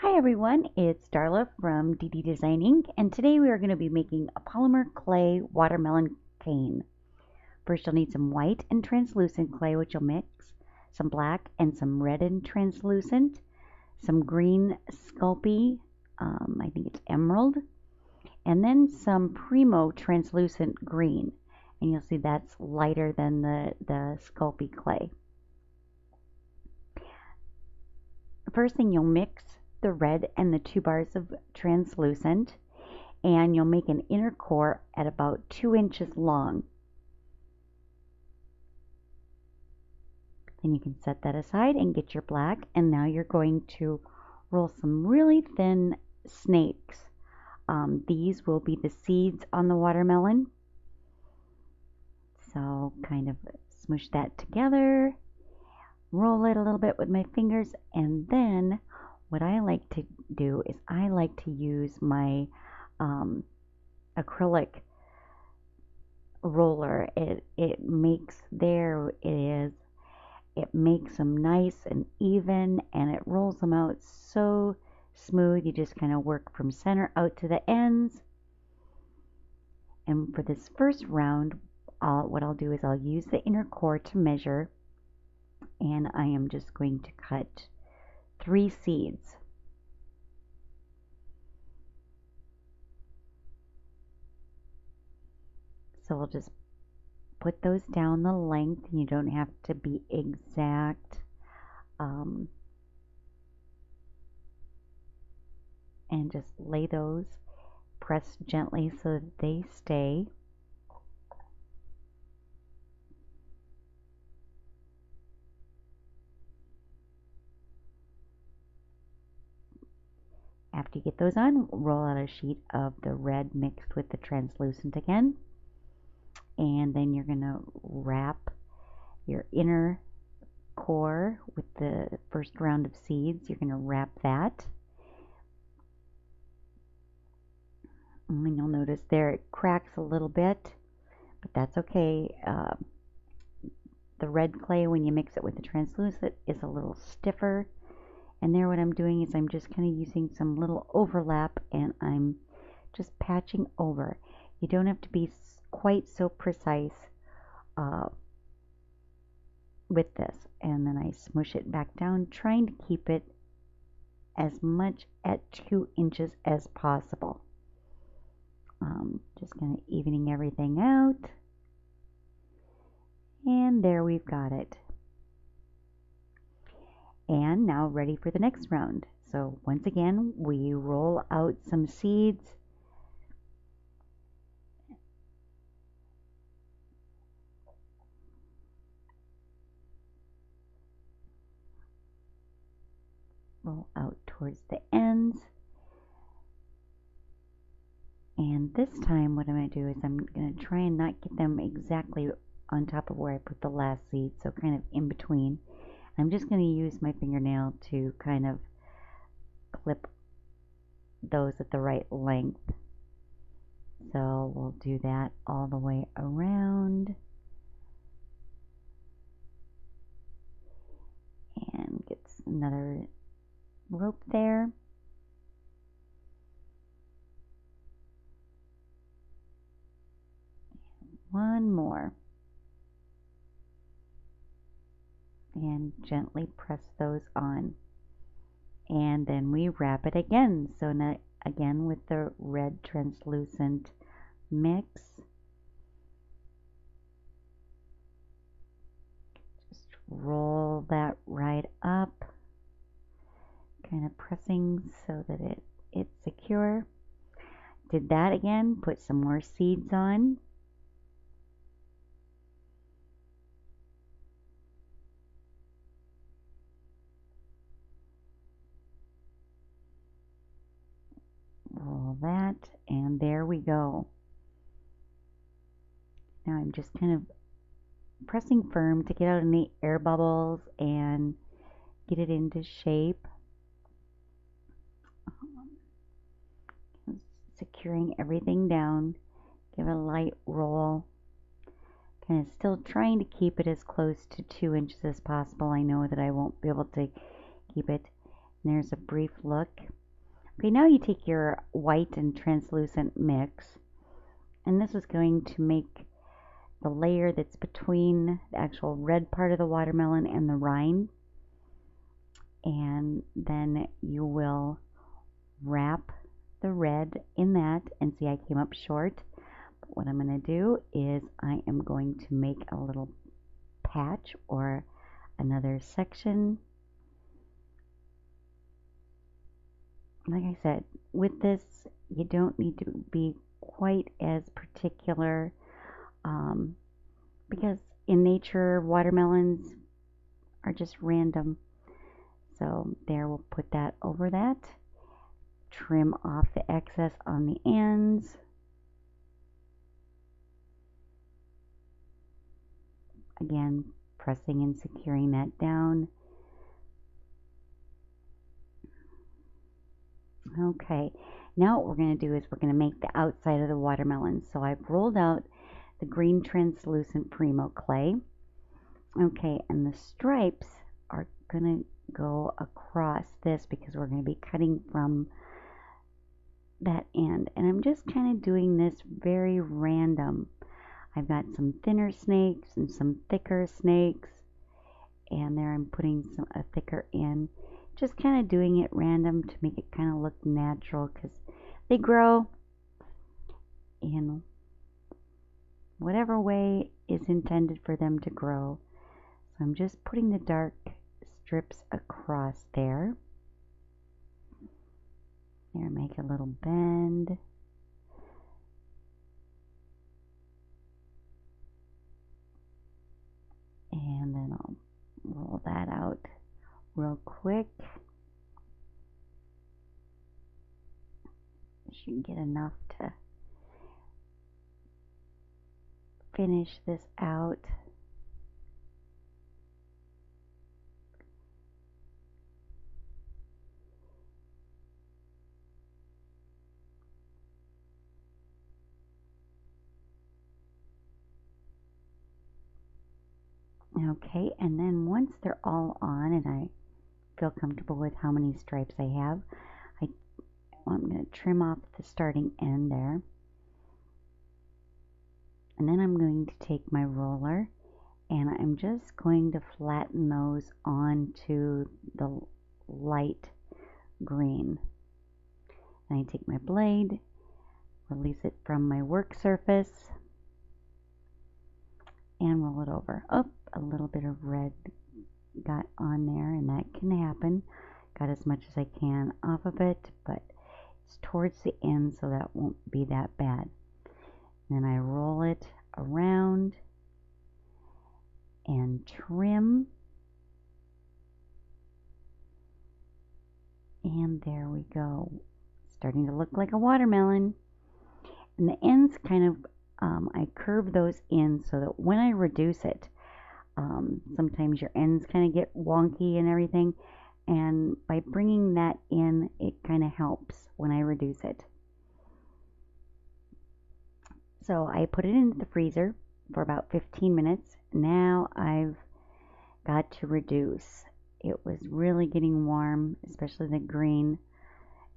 Hi everyone, it's Darla from DD Designing, and today we are going to be making a polymer clay watermelon cane. First you'll need some white and translucent clay, which you'll mix, some black and some red and translucent, some green Sculpey, I think it's emerald, and then some Premo translucent green. And you'll see that's lighter than the Sculpey clay. The first thing you'll mix the red and the 2 bars of translucent, and you'll make an inner core at about 2 inches long. Then you can set that aside and get your black, and now you're going to roll some really thin snakes. These will be the seeds on the watermelon. So kind of smush that together, roll it a little bit with my fingers, and then what I like to do is I like to use my acrylic roller. It makes, there it is, it makes them nice and even, and it rolls them out so smooth. You just kind of work from center out to the ends. And for this first round, what I'll do is I'll use the inner core to measure, and I am just going to cut 3 seeds. So we'll just put those down the length. You don't have to be exact. And just lay those, press gently so that they stay. After you get those on, roll out a sheet of the red mixed with the translucent again. And then you're going to wrap your inner core with the first round of seeds. You're going to wrap that. And you'll notice there it cracks a little bit, but that's okay. The red clay, when you mix it with the translucent, is a little stiffer. And there what I'm doing is I'm just kind of using some little overlap, and I'm just patching over. You don't have to be quite so precise with this. And then I smush it back down, trying to keep it as much at 2 inches as possible. Just kind of evening everything out. And there we've got it. And now ready for the next round. So once again, we roll out some seeds. Roll out towards the ends. And this time what I'm going to do is I'm going to try and not get them exactly on top of where I put the last seed, so kind of in between. I'm just going to use my fingernail to kind of clip those at the right length. So we'll do that all the way around. And get another rope there. One more. And gently press those on. And then we wrap it again. So now again with the red translucent mix. Just roll that right up. Kind of pressing so that it's secure. Did that again, put some more seeds on. Roll that, and there we go. Now I'm just kind of pressing firm to get out any air bubbles and get it into shape. Securing everything down. Give it a light roll. Kind of still trying to keep it as close to 2 inches as possible. I know that I won't be able to keep it. And there's a brief look. Okay, now you take your white and translucent mix, and this is going to make the layer that's between the actual red part of the watermelon and the rind. And then you will wrap the red in that, and see I came up short. But what I'm going to do is I am going to make a little patch or another section. Like I said, with this you don't need to be quite as particular, because in nature watermelons are just random. So there, we'll put that over that. Trim off the excess on the ends. Again, pressing and securing that down. Okay, now what we're going to do is we're going to make the outside of the watermelon. So I've rolled out the green translucent Premo clay. Okay, and the stripes are going to go across this because we're going to be cutting from that end. And I'm just kind of doing this very random. I've got some thinner snakes and some thicker snakes, and there I'm putting a thicker in. Just kind of doing it random to make it kind of look natural, because they grow in whatever way is intended for them to grow. So I'm just putting the dark strips across there. There, make a little bend. And then I'll roll that out real quick. Should get enough to finish this out. Okay, and then once they're all on and I feel comfortable with how many stripes I have, I'm going to trim off the starting end there. And then I'm going to take my roller and I'm just going to flatten those onto the light green. And I take my blade, release it from my work surface, and roll it over. Oh, a little bit of red got on there, and that can happen. Got as much as I can off of it, but it's towards the end, so that won't be that bad. Then I roll it around and trim. And there we go. Starting to look like a watermelon. And the ends kind of, I curve those in so that when I reduce it, sometimes your ends kind of get wonky and everything. And by bringing that in, it kind of helps when I reduce it. So I put it into the freezer for about 15 minutes. Now I've got to reduce. It was really getting warm, especially the green.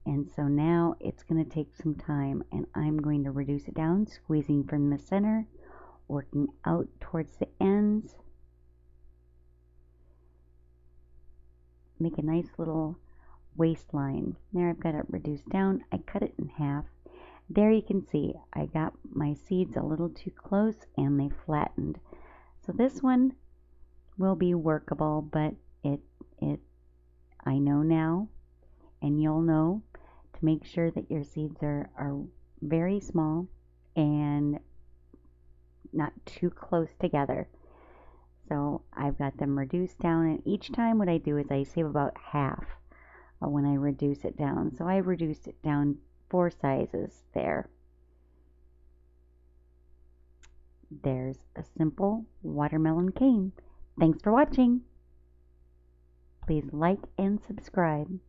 And so now it's going to take some time, and I'm going to reduce it down, squeezing from the center, working out towards the ends. Make a nice little waistline. There, I've got it reduced down. I cut it in half. There you can see I got my seeds a little too close and they flattened. So this one will be workable, but I know now, and you'll know, to make sure that your seeds are very small and not too close together. So I've got them reduced down, and each time what I do is I save about half when I reduce it down. So I reduced it down 4 sizes there. There's a simple watermelon cane. Thanks for watching. Please like and subscribe.